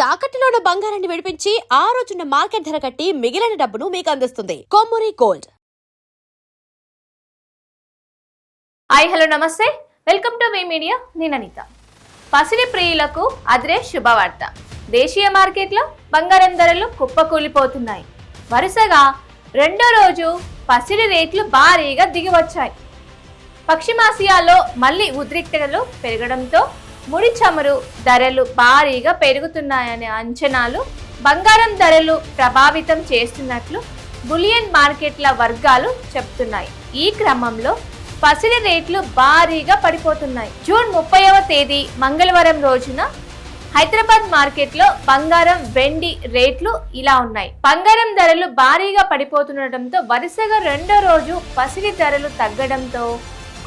తాకట్టులో ఉన్న బంగారాన్ని విడిపించి ఆ రోజున్న మార్కెట్ ధర కట్టి మిగిలిన డబ్బును మీకు అందిస్తుంది కొమ్మూరి గోల్డ్. హాయ్ హలో నమస్తే, వెల్కమ్ టు వి మీడియా. నేను అనిత. పసిడి ప్రియులకు అదిరే శుభవార్త. దేశీయ మార్కెట్లో బంగారం ధరలు కుప్పకూలిపోతున్నాయి. వరుసగా రెండో రోజు పసిడి రేట్లు భారీగా దిగివచ్చాయి. పశ్చిమాసియాలో మళ్లీ ఉద్రిక్తతలు పెరగడంతో ముడి చమురు ధరలు భారీగా పెరుగుతున్నాయనే అంచనాలు బంగారం ధరలు ప్రభావితం చేస్తున్నట్లు బులియన్ మార్కెట్ల వర్గాలు చెప్తున్నాయి. ఈ క్రమంలో పసిడి రేట్లు భారీగా పడిపోతున్నాయి. జూన్ 30వ తేదీ మంగళవారం రోజున హైదరాబాద్ మార్కెట్లో బంగారం వెండి రేట్లు ఇలా ఉన్నాయి. బంగారం ధరలు భారీగా పడిపోతుండటంతో వరుసగా రెండో రోజు పసిడి ధరలు తగ్గడంతో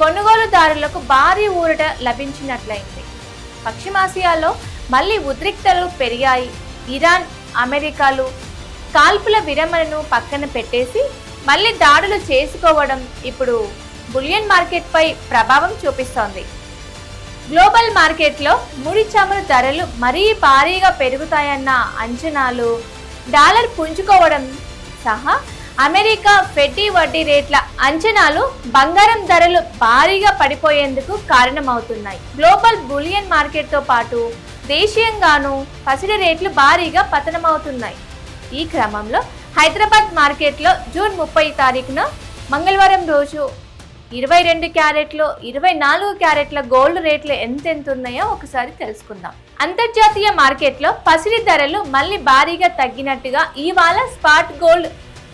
కొనుగోలుదారులకు భారీ ఊరట లభించినట్లయింది. పశ్చిమాసియాలో మళ్లీ ఉద్రిక్తలు పెరిగాయి. ఇరాన్, అమెరికాలు కాల్పుల విరమణను పక్కన పెట్టేసి మళ్లీ దాడులు చేసుకోవడం ఇప్పుడు బులియన్ మార్కెట్ పై ప్రభావం చూపిస్తోంది. గ్లోబల్ మార్కెట్లో ముడి చమురు ధరలు మరీ భారీగా పెరుగుతాయన్న అంచనాలు, డాలర్ పుంజుకోవడం సహా అమెరికా ఫెడ్ వడ్డీ రేట్ల అంచనాలు బంగారం ధరలు భారీగా పడిపోయేందుకు కారణమవుతున్నాయి. గ్లోబల్ బులియన్ మార్కెట్ తో పాటు దేశీయంగానూ పసిడి రేట్లు భారీగా పతనమవుతున్నాయి. ఈ క్రమంలో హైదరాబాద్ మార్కెట్లో జూన్ 30 తారీఖున మంగళవారం రోజు 22 క్యారెట్లు, 24 క్యారెట్ల గోల్డ్ రేట్లు ఎంతెంత ఉన్నాయో ఒకసారి తెలుసుకుందాం. అంతర్జాతీయ మార్కెట్లో పసిడి ధరలు మళ్ళీ భారీగా తగ్గినట్టుగా ఇవాళ స్పాట్ గోల్డ్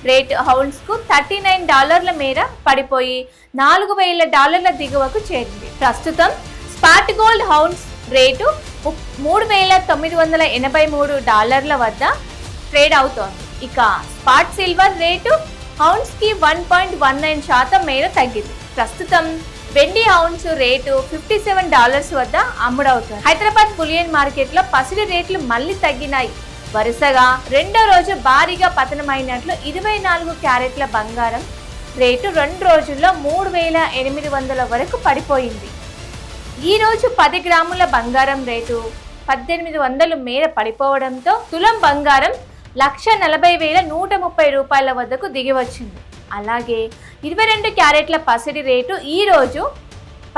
రేట్ హౌన్స్ కు $39 మేర పడిపోయి $4,000 దిగువకు చేరింది. ప్రస్తుతం స్పాట్ గోల్డ్ హౌన్స్ రేటు $3,983 వద్ద ట్రేడ్ అవుతోంది. ఇక స్పాట్ సిల్వర్ రేటు హౌన్స్ కి 1.19% మేర తగ్గింది. ప్రస్తుతం వెండి హౌన్స్ రేటు $57 వద్ద అమ్ముడవుతుంది. హైదరాబాద్ బులియన్ మార్కెట్ లో పసిడి రేట్లు మళ్లీ తగ్గినాయి. వరుసగా రెండో రోజు భారీగా పతనమైనట్లు 24 క్యారెట్ల బంగారం రేటు 2 రోజుల్లో 3,800 వరకు పడిపోయింది. ఈ రోజు 10 గ్రాముల బంగారం రేటు 1,800 మేర పడిపోవడంతో తులం బంగారం 1,40,130 వద్దకు దిగివచ్చింది. అలాగే 22 క్యారెట్ల పసిడి రేటు ఈ రోజు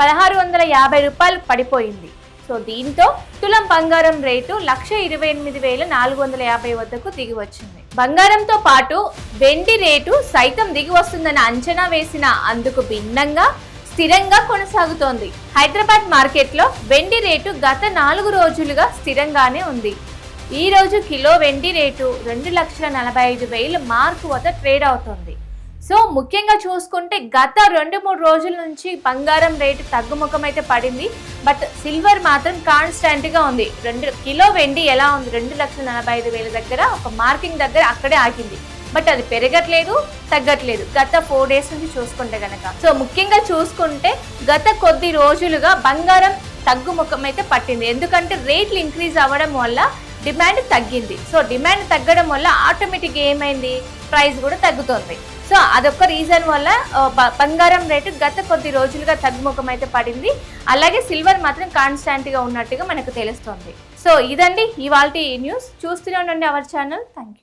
$1,650 పడిపోయింది. సో దీంతో తులం బంగారం రేటు 1,28,450 వద్దకు దిగి వచ్చింది. బంగారంతో పాటు వెండి రేటు సైతం దిగి వస్తుందని అంచనా వేసిన అందుకు భిన్నంగా స్థిరంగా కొనసాగుతోంది. హైదరాబాద్ మార్కెట్లో వెండి రేటు గత 4 రోజులుగా స్థిరంగానే ఉంది. ఈ రోజు కిలో వెండి రేటు 2,45,000 మార్కు వద్ద ట్రేడ్ అవుతోంది. సో ముఖ్యంగా చూసుకుంటే గత 2-3 రోజుల నుంచి బంగారం రేటు తగ్గుముఖం అయితే పడింది. బట్ సిల్వర్ మాత్రం కాన్స్టాంట్ గా ఉంది. కిలో వెండి ఎలా ఉంది, 2,45,000 దగ్గర ఒక మార్కింగ్ దగ్గర అక్కడే ఆగింది. బట్ అది పెరగట్లేదు, తగ్గట్లేదు గత 4 డేస్ నుంచి చూసుకుంటే గనక. సో ముఖ్యంగా చూసుకుంటే గత కొద్ది రోజులుగా బంగారం తగ్గుముఖం అయితే పట్టింది. ఎందుకంటే రేట్లు ఇంక్రీజ్ అవ్వడం వల్ల డిమాండ్ తగ్గింది. సో డిమాండ్ తగ్గడం వల్ల ఆటోమేటిక్గా ఏమైంది, ప్రైస్ కూడా తగ్గుతుంది. సో అదొక రీజన్ వల్ల బంగారం రేటు గత కొద్ది రోజులుగా తగ్గుముఖం అయితే పడింది. అలాగే సిల్వర్ మాత్రం కాన్స్టాంట్ గా ఉన్నట్టుగా మనకు తెలుస్తుంది. సో ఇదండి ఇవాల్టి న్యూస్. చూస్తూనే ఉండండి అవర్ ఛానల్. Thank you.